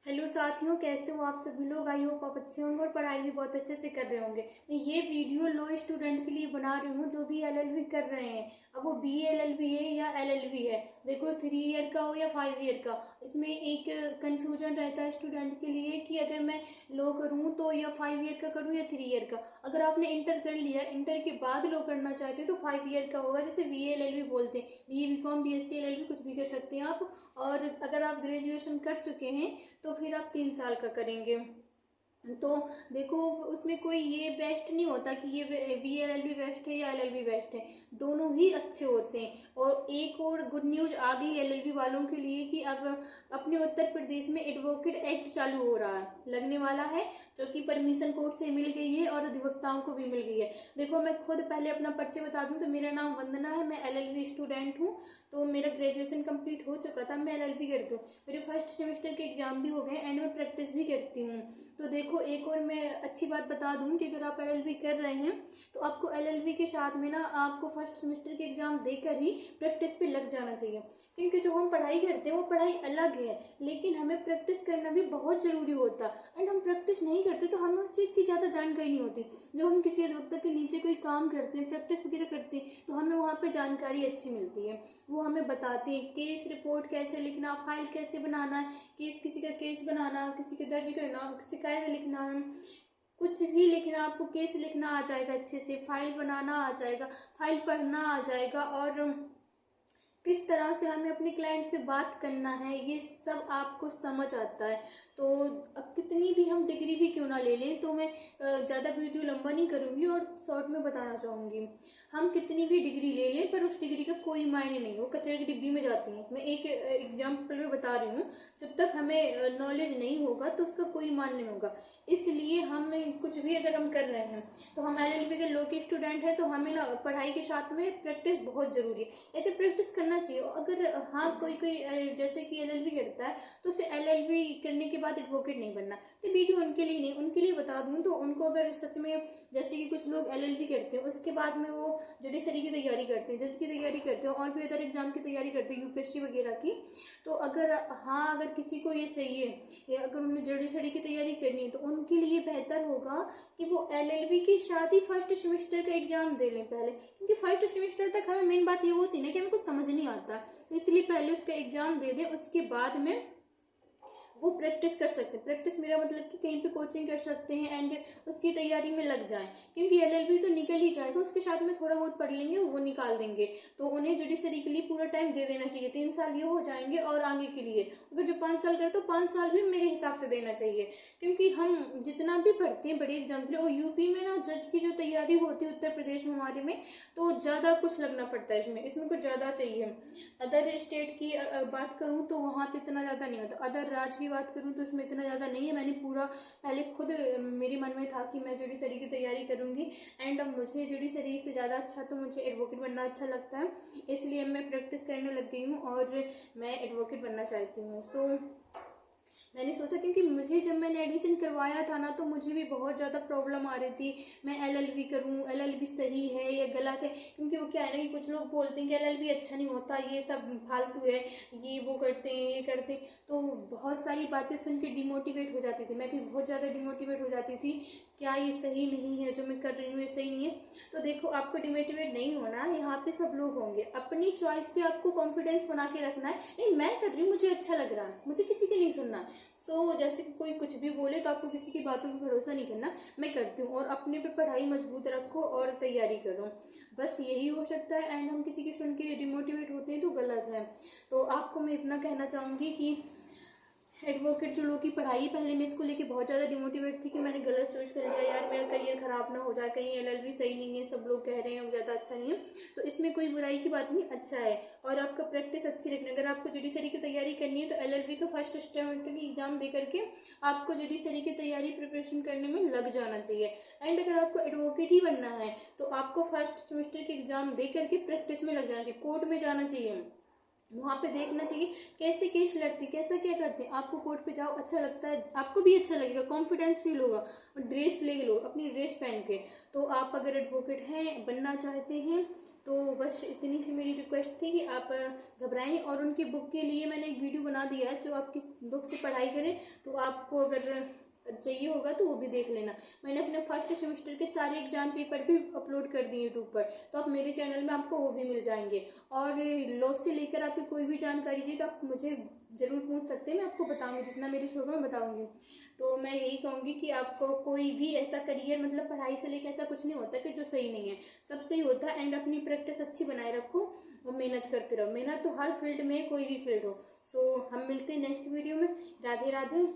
Hello साथियों, कैसे हो आप सभी लोग। आई होप आप अच्छे होंगे और पढ़ाई भी बहुत अच्छे से कर रहे होंगे। मैं ये वीडियो लॉ स्टूडेंट के लिए बना रही हूँ जो भी एलएलबी कर रहे हैं। अब वो बी एलएलबी है या एलएलबी है, देखो 3 ईयर का हो या 5 ईयर का, इसमें एक कंफ्यूजन रहता है स्टूडेंट के लिए कि अगर मैं लॉ करूँ तो या 5 ईयर का करूँ या 3 ईयर का। अगर आपने इंटर कर लिया, इंटर के बाद लॉ करना चाहते हो तो 5 ईयर का होगा, जैसे बी एलएलबी बोलते हैं। बी बीकॉम बीएससी एलएलबी कुछ भी कर सकते हैं आप। और अगर आप ग्रेजुएशन कर चुके हैं तो फिर आप 3 साल का करेंगे। तो देखो, उसमें कोई ये बेस्ट नहीं होता कि ये V L L B best है या एल एल बी बेस्ट है, दोनों ही अच्छे होते हैं। और एक और गुड न्यूज आ गई एल एल बी वालों के लिए कि अब अपने उत्तर प्रदेश में एडवोकेट एक्ट चालू हो रहा है, लगने वाला है, जो कि परमिशन कोर्ट से मिल गई है और अधिवक्ताओं को भी मिल गई है। देखो, मैं खुद पहले अपना परिचय बता दूं तो मेरा नाम वंदना है, मैं एल एल बी स्टूडेंट हूँ। तो मेरा ग्रेजुएशन कंप्लीट हो चुका था, मैं एल एल बी करती हूँ, मेरे फर्स्ट सेमेस्टर के एग्जाम भी हो गए एंड मैं प्रैक्टिस भी करती हूँ। तो देखो, एक और मैं अच्छी बात बता दूं कि अगर आप एलएलबी कर रहे हैं तो आपको एलएलबी के साथ में ना आपको फर्स्ट सेमेस्टर के एग्जाम देकर ही प्रैक्टिस पे लग जाना चाहिए। क्योंकि जो हम पढ़ाई करते हैं वो पढ़ाई अलग है, लेकिन हमें प्रैक्टिस करना भी बहुत ज़रूरी होता है। एंड हम प्रैक्टिस नहीं करते तो हमें उस चीज़ की ज़्यादा जानकारी नहीं होती। जब हम किसी अधिवक्ता के नीचे कोई काम करते हैं, प्रैक्टिस वगैरह करते हैं, तो हमें वहाँ पर जानकारी अच्छी मिलती है। वो हमें बताते हैं केस रिपोर्ट कैसे लिखना, फाइल कैसे बनाना है, केस किसी का केस बनाना, किसी का दर्ज करना, शिकायत लिखना है, कुछ भी लिखना, आपको केस लिखना आ जाएगा अच्छे से, फाइल बनाना आ जाएगा, फाइल पढ़ना आ जाएगा, और किस तरह से हमें अपने क्लाइंट से बात करना है ये सब आपको समझ आता है। तो कितनी भी हम डिग्री भी क्यों ना ले लें, तो मैं ज़्यादा वीडियो लंबा नहीं करूँगी और शॉर्ट में बताना चाहूँगी। हम कितनी भी डिग्री ले लें पर उस डिग्री का कोई मायने नहीं, वो कचरे की डिब्बी में जाती है। मैं एक एग्जाम्पल में बता रही हूँ, जब तक हमें नॉलेज नहीं होगा तो उसका कोई मान नहीं होगा। इसलिए हम कुछ भी अगर हम कर रहे हैं तो हम एलएलबी के लॉ के स्टूडेंट हैं तो हमें ना पढ़ाई के साथ में प्रैक्टिस बहुत ज़रूरी है। ऐसे प्रैक्टिस करना चाहिए। अगर हाँ, कोई कोई जैसे कि एलएलबी करता है तो उसे एलएलबी करने के बाद एडवोकेट नहीं बनना। तो वीडियो उनके लिए नहीं, उनके लिए बता दूं तो उनको अगर सच में, जैसे कि कुछ लोग एलएलबी करते हैं उसके बाद में वो जुडिशरी की तैयारी करते हैं, जज की तैयारी करते हैं, और भी अदर एग्जाम की तैयारी करते हैं, यूपीएससी वगैरह की। तो अगर हाँ, अगर किसी को ये चाहिए या अगर उन्हें जुडिशरी की तैयारी करनी है तो उनके लिए बेहतर होगा कि वो एलएलबी के साथ ही फर्स्ट सेमेस्टर का एग्जाम दे लें पहले। क्योंकि फर्स्ट सेमेस्टर तक हमें मेन बात ये होती है ना कि हमें कुछ समझ नहीं आता, तो इसलिए पहले उसका एग्जाम दे दें, उसके बाद में वो प्रैक्टिस कर सकते हैं। प्रैक्टिस मेरा मतलब कि कहीं पे कोचिंग कर सकते हैं एंड उसकी तैयारी में लग जाएं। क्योंकि एलएलबी तो निकल ही जाएगा, उसके साथ में थोड़ा बहुत पढ़ लेंगे वो निकाल देंगे। तो उन्हें जुडिशरी के लिए पूरा टाइम दे देना चाहिए, 3 साल ये हो जाएंगे, और आगे के लिए अगर जो 5 साल करे तो 5 साल भी मेरे हिसाब से देना चाहिए। क्योंकि हम जितना भी पढ़ते हैं बड़े एग्जाम के लिए, और यूपी में ना जज की जो तैयारी होती है उत्तर प्रदेश में हमारे में, तो ज़्यादा कुछ लगना पड़ता है इसमें, इसमें कुछ ज़्यादा चाहिए। अदर स्टेट की बात करूँ तो वहाँ पे इतना ज़्यादा नहीं होता, अदर राज्य की बात करूँ तो इसमें इतना ज़्यादा नहीं है। मैंने पूरा पहले खुद मेरे मन में था कि मैं जुडिशरी की तैयारी करूँगी, एंड अब मुझे जुडिशरी से ज़्यादा अच्छा तो मुझे एडवोकेट बनना अच्छा लगता है, इसलिए मैं प्रैक्टिस करने लग गई हूँ और मैं एडवोकेट बनना चाहती हूँ। सो मैंने सोचा, क्योंकि मुझे जब मैंने एडमिशन करवाया था ना तो मुझे भी बहुत ज़्यादा प्रॉब्लम आ रही थी, मैं एलएलबी करूँ, एलएलबी सही है या गलत है। क्योंकि वो क्या है ना कि कुछ लोग बोलते हैं कि एलएलबी अच्छा नहीं होता, ये सब फालतू है, ये वो करते हैं, ये करते हैं, तो बहुत सारी बातें सुन के डिमोटिवेट हो जाती थी। मैं भी बहुत ज़्यादा डिमोटिवेट हो जाती थी, क्या ये सही नहीं है, जो मैं कर रही हूँ ये सही नहीं है। तो देखो, आपको डिमोटिवेट नहीं होना है, यहाँ पे सब लोग होंगे, अपनी चॉइस पे आपको कॉन्फिडेंस बना के रखना है। नहीं, मैं कर रही हूँ, मुझे अच्छा लग रहा है, मुझे किसी की नहीं सुनना है। जैसे कि कोई कुछ भी बोले तो आपको किसी की बातों पर भरोसा नहीं करना। मैं करती हूँ, और अपने पे पढ़ाई मजबूत रखो और तैयारी करो, बस यही हो सकता है। एंड हम किसी की सुन के डिमोटिवेट होते हैं तो गलत है। तो आपको मैं इतना कहना चाहूँगी कि एडवोकेट जो लोग की पढ़ाई, पहले मैं इसको लेके बहुत ज़्यादा डिमोटिवेट थी कि मैंने गलत चॉइस कर लिया, यार मेरा करियर ख़राब ना हो जाए, कहीं एलएलबी सही नहीं है, सब लोग कह रहे हैं वो ज़्यादा अच्छा नहीं है। तो इसमें कोई बुराई की बात नहीं, अच्छा है। और आपका प्रैक्टिस अच्छी रखना, अगर आपको जुडिशरी की तैयारी करनी है तो एलएलबी का फर्स्ट सेमेस्टर की एग्जाम दे करके आपको जुडिशरी की तैयारी प्रिपरेशन करने में लग जाना चाहिए। एंड अगर आपको एडवोकेट ही बनना है तो आपको फर्स्ट सेमेस्टर के एग्जाम दे करके प्रैक्टिस में लग जाना चाहिए, कोर्ट में जाना चाहिए, वहाँ पे देखना चाहिए कैसे केस लड़ते, कैसा क्या करते हैं। आपको कोर्ट पे जाओ, अच्छा लगता है, आपको भी अच्छा लगेगा, कॉन्फिडेंस फील होगा। ड्रेस ले लो, अपनी ड्रेस पहन के। तो आप अगर एडवोकेट हैं, बनना चाहते हैं, तो बस इतनी सी मेरी रिक्वेस्ट थी कि आप घबराएं। और उनकी बुक के लिए मैंने एक वीडियो बना दिया है, जो आप किस बुक से पढ़ाई करें, तो आपको अगर चाहिए होगा तो वो भी देख लेना। मैंने अपने फर्स्ट सेमेस्टर के सारे एग्जाम पेपर भी अपलोड कर दिए यूट्यूब पर, तो आप मेरे चैनल में आपको वो भी मिल जाएंगे। और लॉ से लेकर आपकी कोई भी जानकारी चाहिए तो आप मुझे ज़रूर पूछ सकते हैं, मैं आपको बताऊंगी, जितना मेरे शो में बताऊंगी। तो मैं यही कहूँगी कि आपको कोई भी ऐसा करियर, मतलब पढ़ाई से लेकर ऐसा कुछ नहीं होता कि जो सही नहीं है, सब सही होता है। एंड अपनी प्रैक्टिस अच्छी बनाए रखो और मेहनत करते रहो। मेहनत तो हर फील्ड में, कोई भी फील्ड हो। सो हम मिलते हैं नेक्स्ट वीडियो में। राधे राधे।